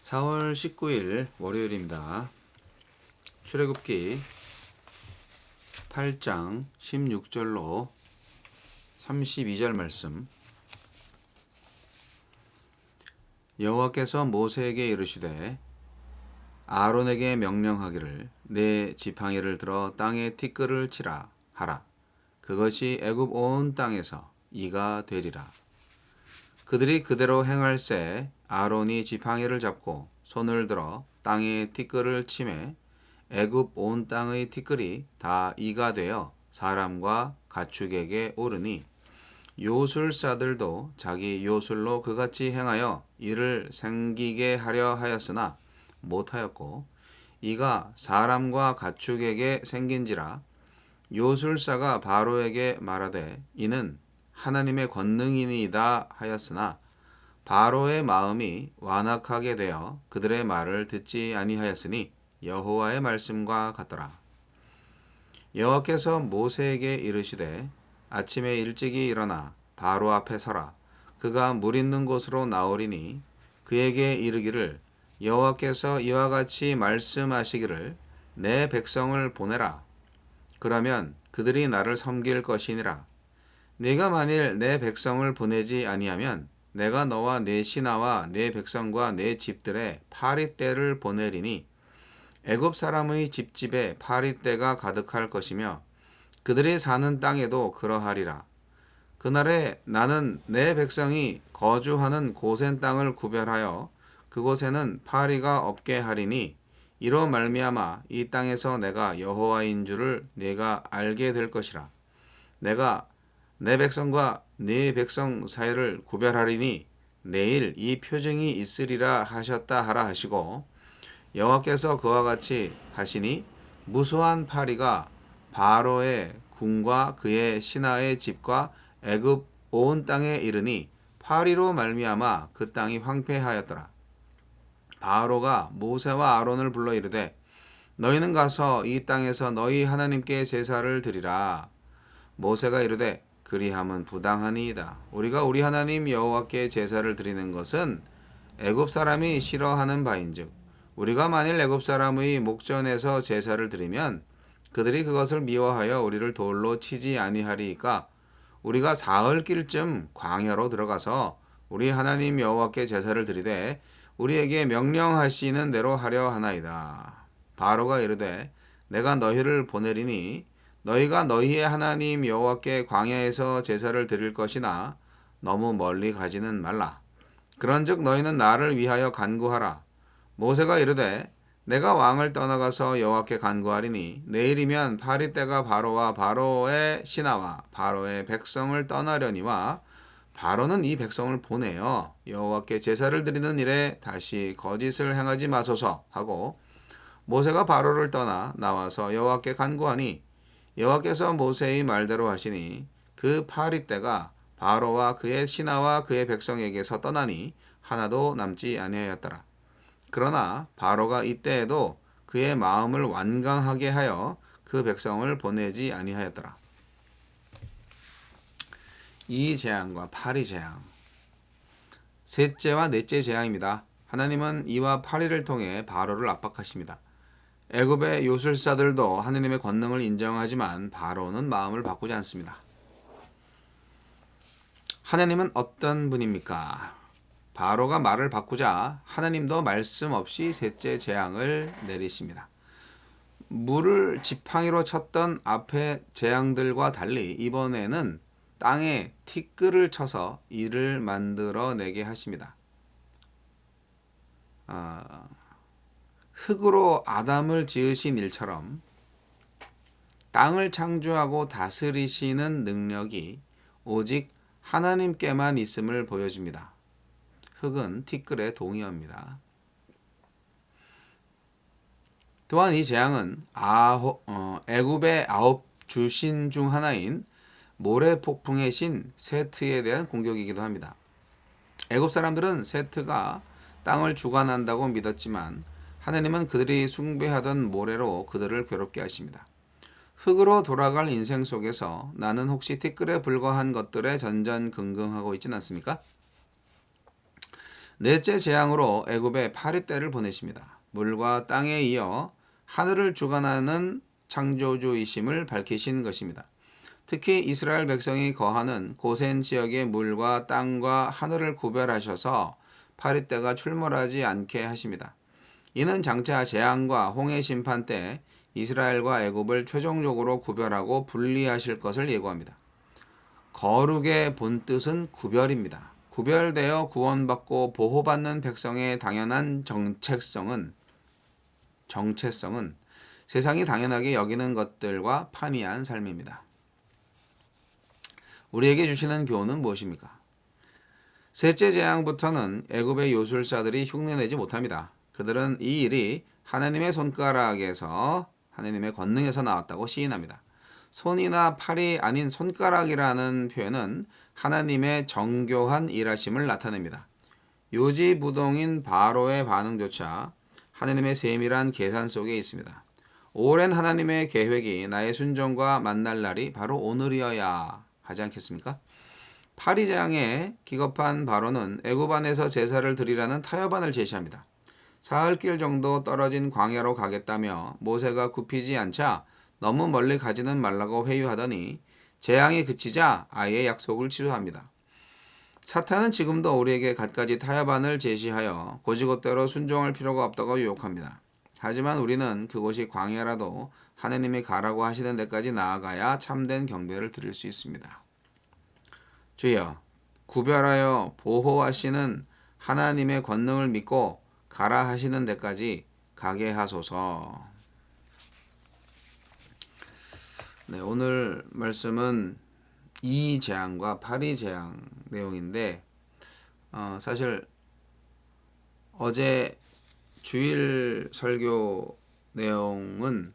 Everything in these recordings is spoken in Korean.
4월 19일 월요일입니다. 출애굽기 8장 16절로 32절 말씀. 여호와께서 모세에게 이르시되 아론에게 명령하기를 내 지팡이를 들어 땅에 티끌을 치라 하라. 그것이 애굽 온 땅에서 이가 되리라. 그들이 그대로 행할세 아론이 지팡이를 잡고 손을 들어 땅에 티끌을 치매 애굽 온 땅의 티끌이 다 이가 되어 사람과 가축에게 오르니 요술사들도 자기 요술로 그같이 행하여 이를 생기게 하려 하였으나 못하였고 이가 사람과 가축에게 생긴지라. 요술사가 바로에게 말하되 이는 하나님의 권능이니이다 하였으나 바로의 마음이 완악하게 되어 그들의 말을 듣지 아니하였으니 여호와의 말씀과 같더라. 여호와께서 모세에게 이르시되 아침에 일찍이 일어나 바로 앞에 서라. 그가 물 있는 곳으로 나오리니 그에게 이르기를 여호와께서 이와 같이 말씀하시기를 내 백성을 보내라. 그러면 그들이 나를 섬길 것이니라. 네가 만일 내 백성을 보내지 아니하면 내가 너와 내 신하와 내 백성과 내 집들에 파리떼를 보내리니 애굽 사람의 집집에 파리떼가 가득할 것이며 그들이 사는 땅에도 그러하리라. 그날에 나는 내 백성이 거주하는 고센 땅을 구별하여 그곳에는 파리가 없게 하리니 이로 말미암아 이 땅에서 내가 여호와인 줄을 네가 알게 될 것이라. 내가 내 백성과 네 백성 사이를 구별하리니 내일 이 표징이 있으리라 하셨다 하라 하시고 여호와께서 그와 같이 하시니 무수한 파리가 바로의 궁과 그의 신하의 집과 애굽 온 땅에 이르니 파리로 말미암아 그 땅이 황폐하였더라. 바로가 모세와 아론을 불러 이르되 너희는 가서 이 땅에서 너희 하나님께 제사를 드리라. 모세가 이르되 그리함은 부당하니이다. 우리가 우리 하나님 여호와께 제사를 드리는 것은 애굽 사람이 싫어하는 바인즉 우리가 만일 애굽 사람의 목전에서 제사를 드리면 그들이 그것을 미워하여 우리를 돌로 치지 아니하리이까 우리가 사흘길쯤 광야로 들어가서 우리 하나님 여호와께 제사를 드리되 우리에게 명령하시는 대로 하려 하나이다. 바로가 이르되 내가 너희를 보내리니 너희가 너희의 하나님 여호와께 광야에서 제사를 드릴 것이나 너무 멀리 가지는 말라. 그런즉 너희는 나를 위하여 간구하라. 모세가 이르되 내가 왕을 떠나가서 여호와께 간구하리니 내일이면 파리떼가 바로와 바로의 신하와 바로의 백성을 떠나려니와 바로는 이 백성을 보내어 여호와께 제사를 드리는 일에 다시 거짓을 행하지 마소서 하고 모세가 바로를 떠나 나와서 여호와께 간구하니 여호와께서 모세의 말대로 하시니 그 파리떼가 바로와 그의 신하와 그의 백성에게서 떠나니 하나도 남지 아니하였더라. 그러나 바로가 이때에도 그의 마음을 완강하게 하여 그 백성을 보내지 아니하였더라. 이 재앙과 파리 재앙, 셋째와 넷째 재앙입니다. 하나님은 이와 파리를 통해 바로를 압박하십니다. 애굽의 요술사들도 하나님의 권능을 인정하지만 바로는 마음을 바꾸지 않습니다. 하나님은 어떤 분입니까? 바로가 말을 바꾸자 하나님도 말씀 없이 셋째 재앙을 내리십니다. 물을 지팡이로 쳤던 앞의 재앙들과 달리 이번에는 땅에 티끌을 쳐서 이를 만들어내게 하십니다. 흙으로 아담을 지으신 일처럼 땅을 창조하고 다스리시는 능력이 오직 하나님께만 있음을 보여줍니다. 흙은 티끌의 동의어입니다. 또한 이 재앙은 애굽의 9주신 중 하나인 모래폭풍의 신 세트에 대한 공격이기도 합니다. 애굽 사람들은 세트가 땅을 주관한다고 믿었지만 하나님은 그들이 숭배하던 모래로 그들을 괴롭게 하십니다. 흙으로 돌아갈 인생 속에서 나는 혹시 티끌에 불과한 것들에 전전긍긍하고 있진 않습니까? 넷째 재앙으로 애굽에 파리떼를 보내십니다. 물과 땅에 이어 하늘을 주관하는 창조주이심을 밝히신 것입니다. 특히 이스라엘 백성이 거하는 고센 지역의 물과 땅과 하늘을 구별하셔서 파리떼가 출몰하지 않게 하십니다. 이는 장차 재앙과 홍해 심판 때 이스라엘과 애굽을 최종적으로 구별하고 분리하실 것을 예고합니다. 거룩의 본뜻은 구별입니다. 구별되어 구원받고 보호받는 백성의 당연한 정체성은 세상이 당연하게 여기는 것들과 판이한 삶입니다. 우리에게 주시는 교훈은 무엇입니까? 셋째 재앙부터는 애굽의 요술사들이 흉내내지 못합니다. 그들은 이 일이 하나님의 손가락에서, 하나님의 권능에서 나왔다고 시인합니다. 손이나 팔이 아닌 손가락이라는 표현은 하나님의 정교한 일하심을 나타냅니다. 요지부동인 바로의 반응조차 하나님의 세밀한 계산 속에 있습니다. 오랜 하나님의 계획이 나의 순종과 만날 날이 바로 오늘이어야 하지 않겠습니까? 파리재앙에 기겁한 바로는 애굽 안에서 제사를 드리라는 타협안을 제시합니다. 사흘길 정도 떨어진 광야로 가겠다며 모세가 굽히지 않자 너무 멀리 가지는 말라고 회유하더니 재앙이 그치자 아예 약속을 취소합니다. 사탄은 지금도 우리에게 갖가지 타협안을 제시하여 곧이곧대로 순종할 필요가 없다고 유혹합니다. 하지만 우리는 그곳이 광야라도 하나님이 가라고 하시는 데까지 나아가야 참된 경배를 드릴 수 있습니다. 주여, 구별하여 보호하시는 하나님의 권능을 믿고 가라 하시는 데까지 가게 하소서. 네, 오늘 말씀은 이 재앙과 파리 재앙 내용인데 사실 어제 주일 설교 내용은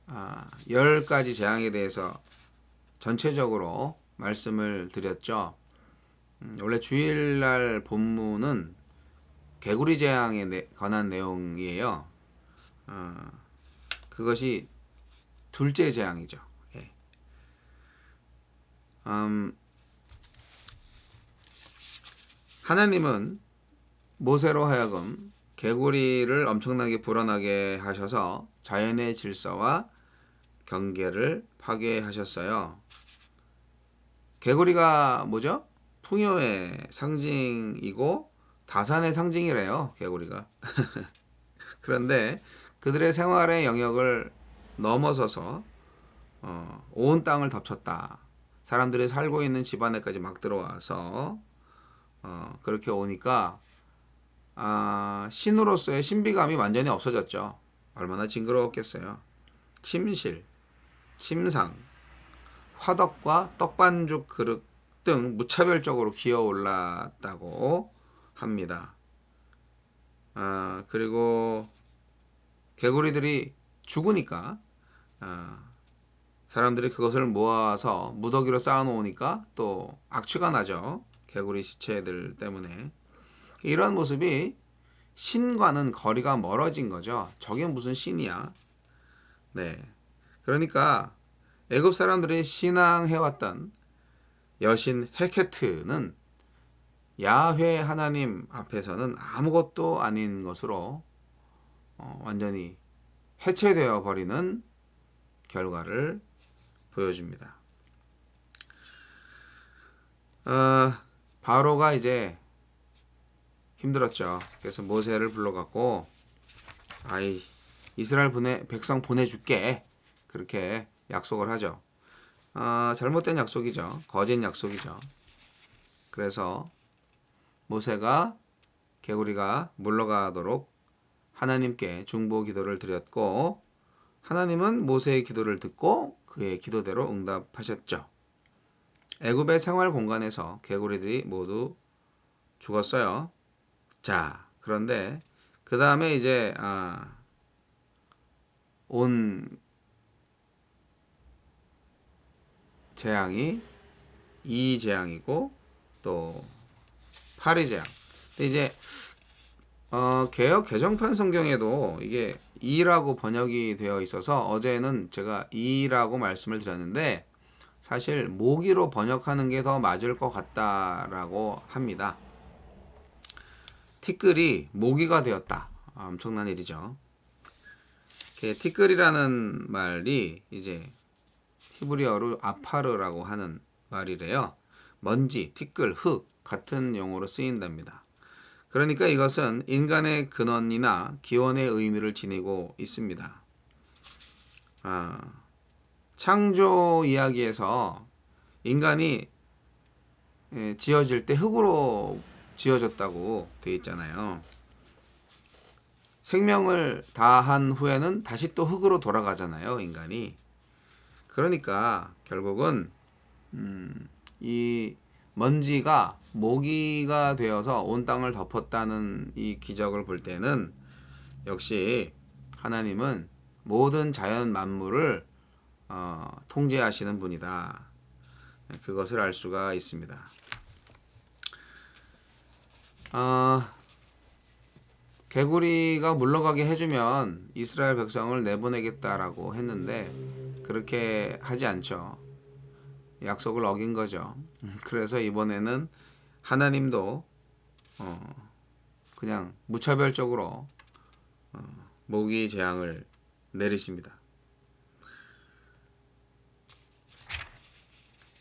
10가지 재앙에 대해서 전체적으로 말씀을 드렸죠. 원래 주일날 본문은 개구리 재앙에 관한 내용이에요. 그것이 둘째 재앙이죠. 예. 하나님은 모세로 하여금 개구리를 엄청나게 불어나게 하셔서 자연의 질서와 경계를 파괴하셨어요. 개구리가 뭐죠? 풍요의 상징이고 다산의 상징이래요. 개구리가. 그런데 그들의 생활의 영역을 넘어서서 온 땅을 덮쳤다. 사람들이 살고 있는 집안에까지 막 들어와서 그렇게 오니까 신으로서의 신비감이 완전히 없어졌죠. 얼마나 징그러웠겠어요. 침실, 침상, 화덕과 떡반죽 그릇 등 무차별적으로 기어 올랐다고 합니다. 그리고 개구리들이 죽으니까 사람들이 그것을 모아서 무더기로 쌓아놓으니까 또 악취가 나죠. 개구리 시체들 때문에. 이런 모습이 신과는 거리가 멀어진 거죠. 저게 무슨 신이야. 네. 그러니까 애굽 사람들이 신앙해왔던 여신 헤케트는 야훼 하나님 앞에서는 아무것도 아닌 것으로 완전히 해체되어 버리는 결과를 보여줍니다. 바로가 이제 힘들었죠. 그래서 모세를 불러갖고 이스라엘 백성 보내줄게. 그렇게 약속을 하죠. 잘못된 약속이죠. 거짓 약속이죠. 그래서 모세가 개구리가 물러가도록 하나님께 중보 기도를 드렸고 하나님은 모세의 기도를 듣고 그의 기도대로 응답하셨죠. 애굽의 생활 공간에서 개구리들이 모두 죽었어요. 자, 그런데 그 다음에 이제 온 재앙이 이 재앙이고 또 파리 재앙. 근데 이제 개역 개정판 성경에도 이게 이라고 번역이 되어 있어서 어제는 제가 이라고 말씀을 드렸는데 사실 모기로 번역하는 게 더 맞을 것 같다라고 합니다. 티끌이 모기가 되었다. 엄청난 일이죠. 티끌이라는 말이 이제 히브리어로 아파르라고 하는 말이래요. 먼지, 티끌, 흙 같은 용어로 쓰인답니다. 그러니까 이것은 인간의 근원이나 기원의 의미를 지니고 있습니다. 창조 이야기에서 인간이 지어질 때 흙으로 지어졌다고 되어 있잖아요. 생명을 다한 후에는 다시 또 흙으로 돌아가잖아요, 인간이. 그러니까 결국은 이 먼지가 모기가 되어서 온 땅을 덮었다는 이 기적을 볼 때는 역시 하나님은 모든 자연 만물을 통제하시는 분이다. 그것을 알 수가 있습니다. 개구리가 물러가게 해주면 이스라엘 백성을 내보내겠다라고 했는데 그렇게 하지 않죠. 약속을 어긴 거죠. 그래서 이번에는 하나님도 그냥 무차별적으로 모기 재앙을 내리십니다.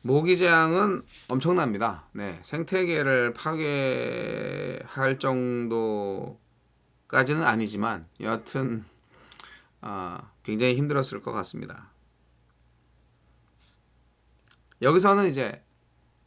모기 재앙은 엄청납니다. 네, 생태계를 파괴할 정도까지는 아니지만 여하튼 굉장히 힘들었을 것 같습니다. 여기서는 이제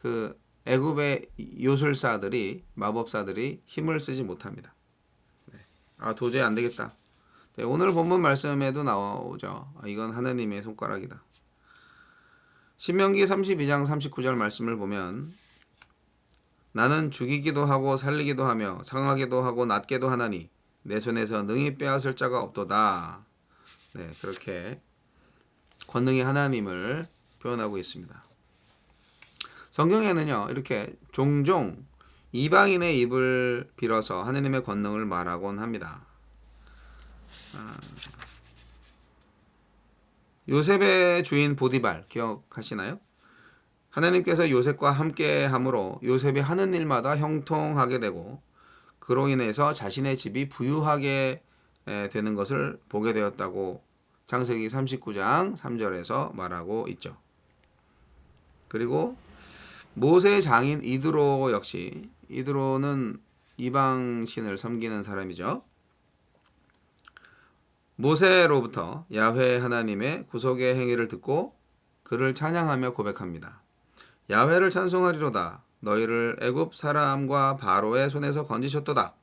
그 애굽의 요술사들이 마법사들이 힘을 쓰지 못합니다. 네. 도저히 안 되겠다. 네, 오늘 본문 말씀에도 나오죠. 이건 하나님의 손가락이다. 신명기 32장 39절 말씀을 보면 나는 죽이기도 하고 살리기도 하며 상하기도 하고 낫게도 하나니 내 손에서 능히 빼앗을 자가 없도다. 네, 그렇게 권능의 하나님을 표현하고 있습니다. 성경에는요, 이렇게 종종 이방인의 입을 빌어서 하나님의 권능을 말하곤 합니다. 요셉의 주인 보디발 기억하시나요? 하나님께서 요셉과 함께 함으로 요셉이 하는 일마다 형통하게 되고 그로 인해서 자신의 집이 부유하게 되는 것을 보게 되었다고 창세기 39장 3절에서 말하고 있죠. 그리고 모세의 장인 이드로 역시 이드로는 이방신을 섬기는 사람이죠. 모세로부터 야훼 하나님의 구속의 행위를 듣고 그를 찬양하며 고백합니다. 야훼를 찬송하리로다. 너희를 애굽 사람과 바로의 손에서 건지셨도다.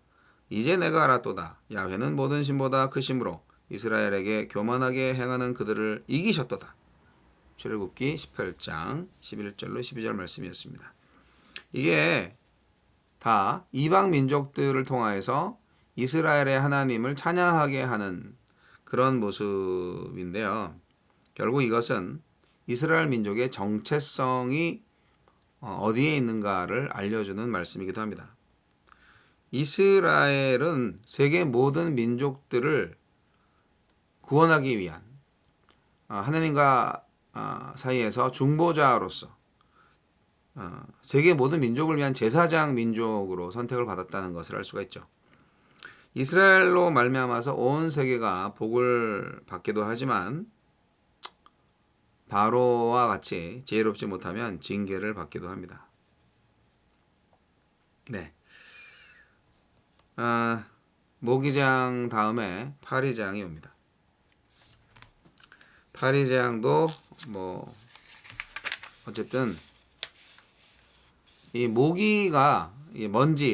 이제 내가 알았도다. 야훼는 모든 신보다 크심으로 이스라엘에게 교만하게 행하는 그들을 이기셨도다. 출애굽기 18장 11절로 12절 말씀이었습니다. 이게 다 이방 민족들을 통하여서 이스라엘의 하나님을 찬양하게 하는 그런 모습인데요. 결국 이것은 이스라엘 민족의 정체성이 어디에 있는가를 알려주는 말씀이기도 합니다. 이스라엘은 세계 모든 민족들을 구원하기 위한 하나님과 사이에서 중보자로서 세계 모든 민족을 위한 제사장 민족으로 선택을 받았다는 것을 알 수가 있죠. 이스라엘로 말미암아서 온 세계가 복을 받기도 하지만 바로와 같이 지혜롭지 못하면 징계를 받기도 합니다. 네. 모기장 다음에 파리재앙이 옵니다. 파리재앙도 어쨌든 이 모기가 먼지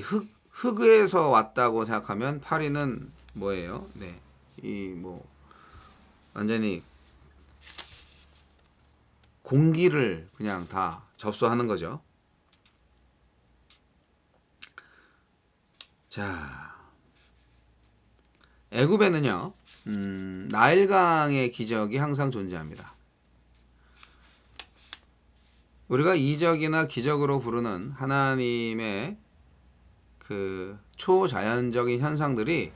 흙에서 왔다고 생각하면 파리는 뭐예요? 네. 완전히 공기를 그냥 다 접수하는 거죠. 자, 애굽에는요, 나일강의 기적이 항상 존재합니다. 우리가 이적이나 기적으로 부르는 하나님의 그 초자연적인 현상들이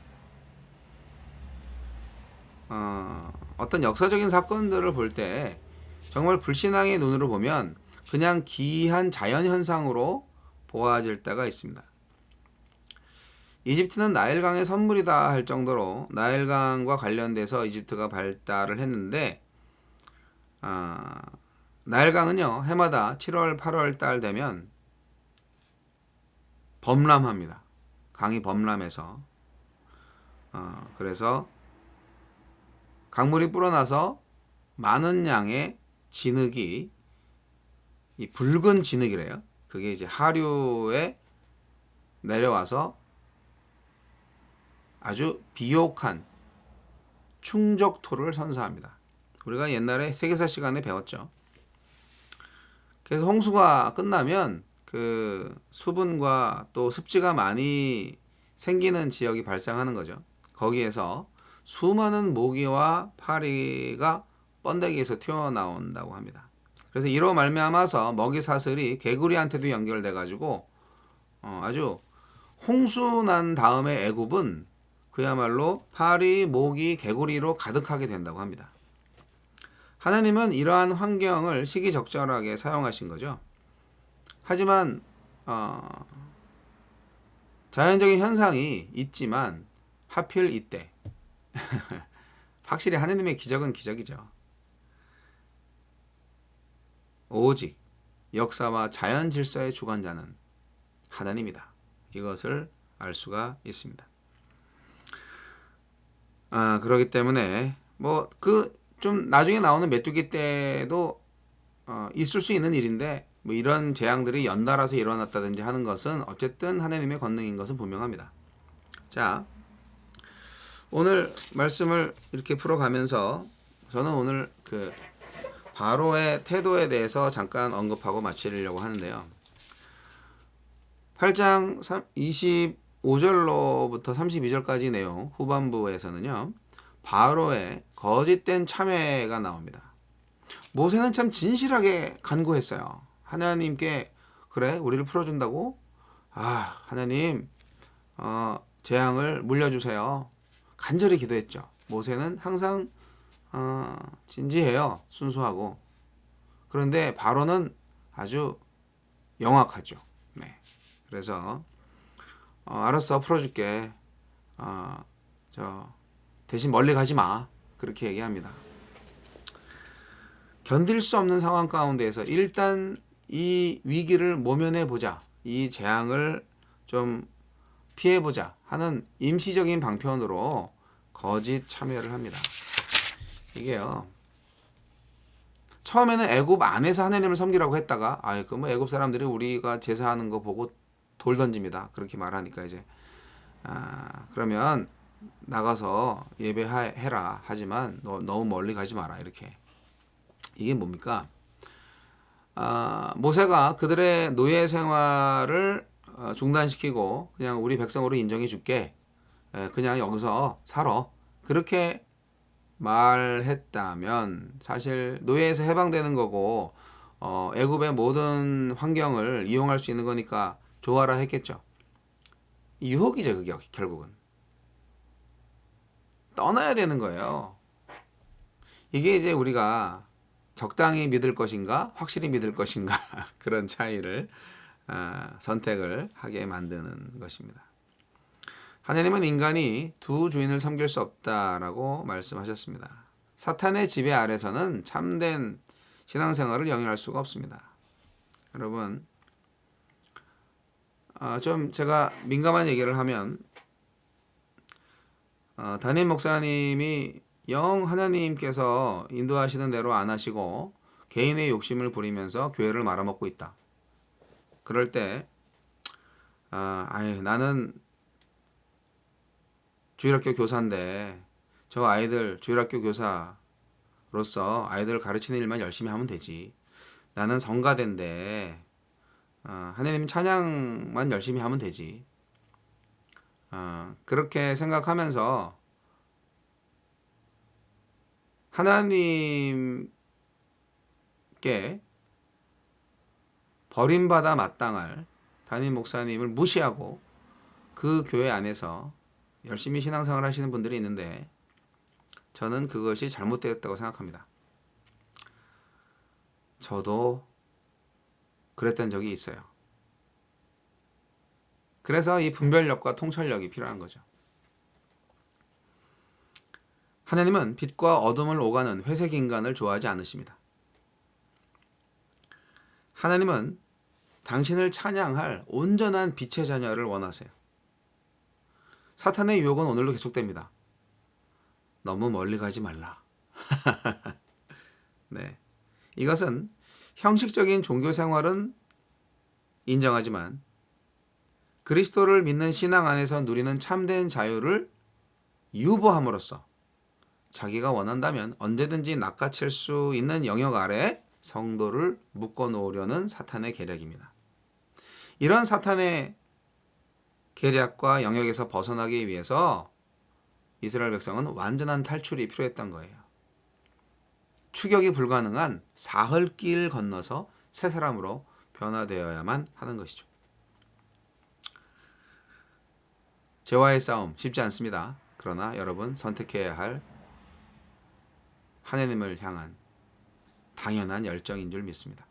어떤 역사적인 사건들을 볼 때 정말 불신앙의 눈으로 보면 그냥 기이한 자연현상으로 보아질 때가 있습니다. 이집트는 나일강의 선물이다 할 정도로 나일강과 관련돼서 이집트가 발달을 했는데, 나일강은요 해마다 7월 8월 달 되면 범람합니다. 강이 범람해서 그래서 강물이 불어나서 많은 양의 진흙이, 이 붉은 진흙이래요. 그게 이제 하류에 내려와서 아주 비옥한 충적토를 선사합니다. 우리가 옛날에 세계사 시간에 배웠죠. 그래서 홍수가 끝나면 그 수분과 또 습지가 많이 생기는 지역이 발생하는 거죠. 거기에서 수많은 모기와 파리가 번데기에서 튀어나온다고 합니다. 그래서 이로 말미암아서 먹이 사슬이 개구리한테도 연결돼 가지고 아주 홍수 난 다음에 애굽은 그야말로 파리, 모기, 개구리로 가득하게 된다고 합니다. 하나님은 이러한 환경을 시기적절하게 사용하신 거죠. 하지만 자연적인 현상이 있지만 하필 이때 확실히 하나님의 기적은 기적이죠. 오직 역사와 자연 질서의 주관자는 하나님이다. 이것을 알 수가 있습니다. 그렇기 때문에 뭐 좀 나중에 나오는 메뚜기 때도 있을 수 있는 일인데, 뭐 이런 재앙들이 연달아서 일어났다든지 하는 것은 어쨌든 하나님의 권능인 것은 분명합니다. 자, 오늘 말씀을 이렇게 풀어가면서 저는 오늘 그 바로의 태도에 대해서 잠깐 언급하고 마치려고 하는데요. 8장 25절로부터 32절까지 내용 후반부에서는요, 바로의 거짓된 참회가 나옵니다. 모세는 참 진실하게 간구했어요. 하나님께, 그래 우리를 풀어준다고? 하나님 재앙을 물려주세요. 간절히 기도했죠. 모세는 항상 진지해요. 순수하고. 그런데 바로는 아주 영악하죠. 네. 그래서 알았어, 풀어줄게. 대신 멀리 가지 마. 그렇게 얘기합니다. 견딜 수 없는 상황 가운데에서 일단 이 위기를 모면해 보자, 이 재앙을 좀 피해 보자 하는 임시적인 방편으로 거짓 참여를 합니다. 이게요, 처음에는 애굽 안에서 하나님을 섬기라고 했다가 뭐 애굽 사람들이 우리가 제사하는 거 보고 돌 던집니다. 그렇게 말하니까 이제 그러면 나가서 예배해라. 하지만 너무 멀리 가지 마라. 이렇게. 이게 뭡니까? 모세가 그들의 노예 생활을 중단시키고 그냥 우리 백성으로 인정해 줄게. 그냥 여기서 살아. 그렇게 말했다면 사실 노예에서 해방되는 거고 애굽의 모든 환경을 이용할 수 있는 거니까 좋아라 했겠죠. 유혹이죠. 그게 결국은. 떠나야 되는 거예요. 이게 이제 우리가 적당히 믿을 것인가, 확실히 믿을 것인가 그런 차이를 선택을 하게 만드는 것입니다. 하나님은 인간이 두 주인을 섬길 수 없다라고 말씀하셨습니다. 사탄의 지배 아래서는 참된 신앙생활을 영위할 수가 없습니다. 여러분, 좀 제가 민감한 얘기를 하면 담임 목사님이 영 하나님께서 인도하시는 대로 안 하시고 개인의 욕심을 부리면서 교회를 말아먹고 있다. 그럴 때 나는 주일학교 교사인데 저 아이들 주일학교 교사로서 아이들 가르치는 일만 열심히 하면 되지. 나는 성가대인데 하나님 찬양만 열심히 하면 되지. 그렇게 생각하면서 하나님께 버림받아 마땅할 담임 목사님을 무시하고 그 교회 안에서 열심히 신앙생활 하시는 분들이 있는데 저는 그것이 잘못되었다고 생각합니다. 저도 그랬던 적이 있어요. 그래서 이 분별력과 통찰력이 필요한 거죠. 하나님은 빛과 어둠을 오가는 회색 인간을 좋아하지 않으십니다. 하나님은 당신을 찬양할 온전한 빛의 자녀를 원하세요. 사탄의 유혹은 오늘도 계속됩니다. 너무 멀리 가지 말라. 네. 이것은 형식적인 종교 생활은 인정하지만 그리스도를 믿는 신앙 안에서 누리는 참된 자유를 유보함으로써 자기가 원한다면 언제든지 낚아챌 수 있는 영역 아래 성도를 묶어놓으려는 사탄의 계략입니다. 이런 사탄의 계략과 영역에서 벗어나기 위해서 이스라엘 백성은 완전한 탈출이 필요했던 거예요. 추격이 불가능한 사흘길 건너서 새 사람으로 변화되어야만 하는 것이죠. 죄와의 싸움 쉽지 않습니다. 그러나 여러분 선택해야 할 하나님을 향한 당연한 열정인 줄 믿습니다.